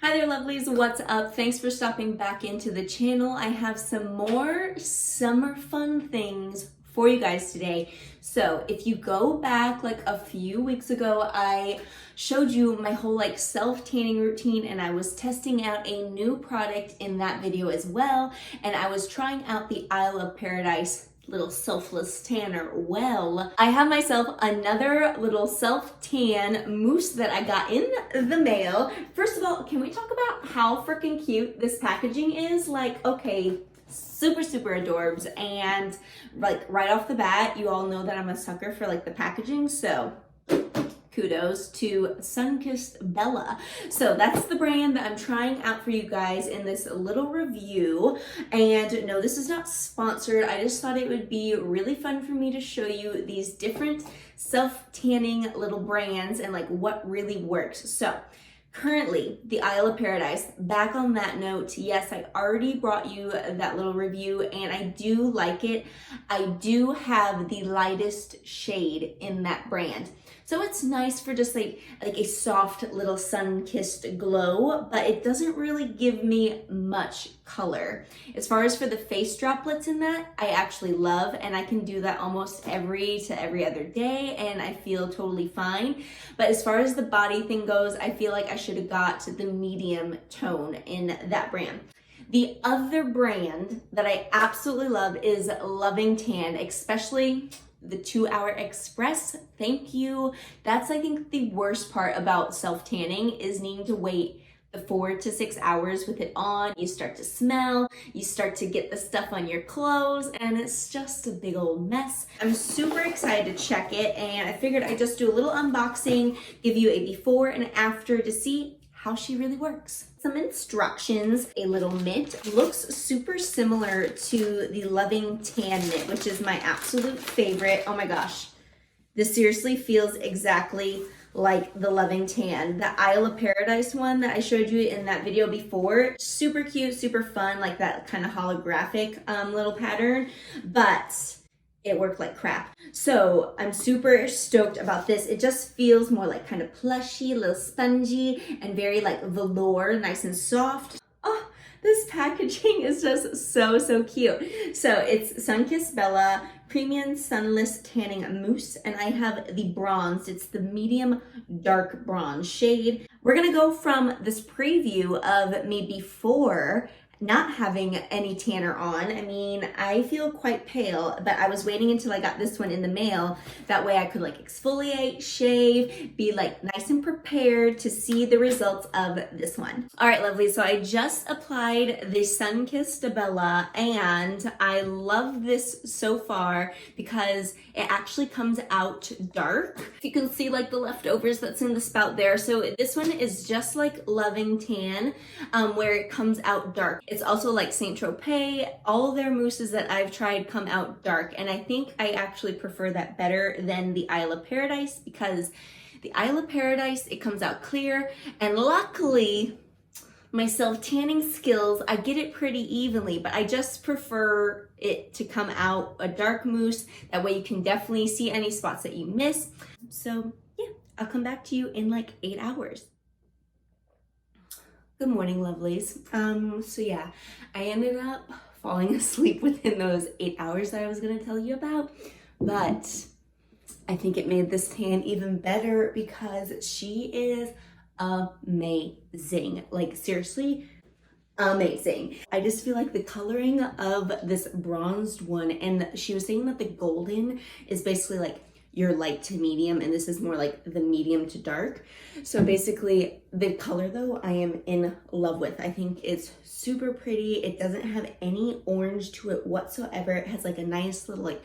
Hi there lovelies, what's up? Thanks for stopping back into the channel. I have some more summer fun things for you guys today. So if you go back like a few weeks ago, I showed you my whole self-tanning routine and I was testing out a new product in that video as well. And I was trying out the Isle of Paradise little selfless tanner. Well, I have myself another little self-tan mousse that I got in the mail. First of all, can we talk about how freaking cute this packaging is? Okay, super adorbs, and right off the bat, you all know that I'm a sucker for the packaging, so kudos to Sunkissed Bella. So that's the brand that I'm trying out for you guys in this little review. And no, this is not sponsored. I just thought it would be really fun for me to show you these different self-tanning little brands and what really works. So currently, the Isle of Paradise, back on that note, yes, I already brought you that little review and I do like it. I do have the lightest shade in that brand. So it's nice for just like a soft little sun-kissed glow, but it doesn't really give me much color. As far as for the face droplets in that, I actually love, and I can do that almost every other day and I feel totally fine. But as far as the body thing goes, I feel like I should have got the medium tone in that brand. The other brand that I absolutely love is Loving Tan, especially the 2 Hour Express. Thank you. That's, I think, the worst part about self-tanning is needing to wait the 4 to 6 hours with it on. You start to smell, you start to get the stuff on your clothes, and it's just a big old mess. I'm super excited to check it, and I figured I'd just do a little unboxing, give you a before and after to see how she really works. Some instructions, a little mitt. Looks super similar to the Loving Tan mitt, which is my absolute favorite. Oh my gosh, this seriously feels exactly like the Loving Tan. The Isle of Paradise one that I showed you in that video before, super cute, super fun, like that kind of holographic little pattern, but it worked like crap. So I'm super stoked about this. It just feels more kind of plushy, a little spongy, and very velour, nice and soft. Oh, this packaging is just so cute. So it's Sunkissed Bella Premium Sunless Tanning Mousse, and I have the bronze. It's the medium dark bronze shade. We're gonna go from this preview of me before not having any tanner on. I mean, I feel quite pale, but I was waiting until I got this one in the mail. That way I could exfoliate, shave, be nice and prepared to see the results of this one. All right, lovely. So I just applied the Sunkissed Bella and I love this so far because it actually comes out dark. You can see the leftovers that's in the spout there. So this one is just like Loving Tan, where it comes out dark. It's also like Saint Tropez. All their mousses that I've tried come out dark, and I think I actually prefer that better than the Isle of Paradise, because the Isle of Paradise, it comes out clear, and luckily my self-tanning skills, I get it pretty evenly, but I just prefer it to come out a dark mousse. That way you can definitely see any spots that you miss. So yeah, I'll come back to you in 8 hours. Good morning, lovelies. So yeah, I ended up falling asleep within those 8 hours that I was gonna tell you about, but I think it made this tan even better because she is amazing. Seriously, amazing. I just feel like the coloring of this bronzed one, and she was saying that the golden is basically your light to medium, and this is more the medium to dark. So basically the color though, I am in love with. I think it's super pretty. It doesn't have any orange to it whatsoever. It has a nice little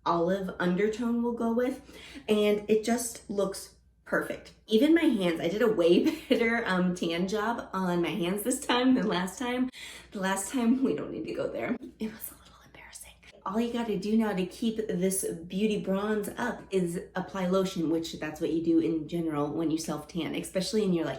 olive undertone we'll go with, and it just looks perfect. Even my hands, I did a way better tan job on my hands this time than last time. The last time, we don't need to go there. It was a little embarrassing. All you got to do now to keep this beauty bronze up is apply lotion, which that's what you do in general when you self-tan, especially in your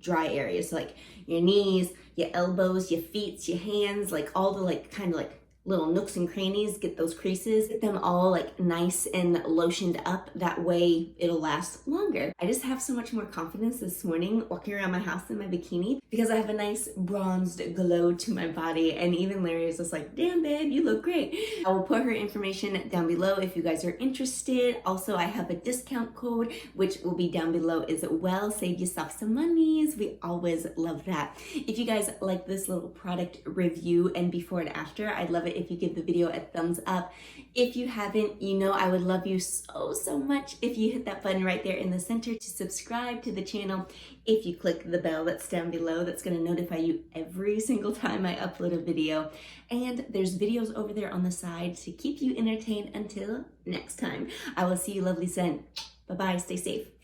dry areas, so your knees, your elbows, your feet, your hands, all the kind of little nooks and crannies, get those creases, get them all like nice and lotioned up. That way it'll last longer. I just have so much more confidence this morning walking around my house in my bikini because I have a nice bronzed glow to my body, and even Larry is just like, damn babe, you look great. I will put her information down below if you guys are interested. Also, I have a discount code which will be down below as well. Save yourself some monies. We always love that. If you guys like this little product review and before and after, I'd love it if you give the video a thumbs up. If you haven't, you know I would love you so much if you hit that button right there in the center to subscribe to the channel. If you click the bell that's down below, that's going to notify you every single time I upload a video. And there's videos over there on the side to keep you entertained until next time. I will see you lovely soon. Bye-bye. Stay safe.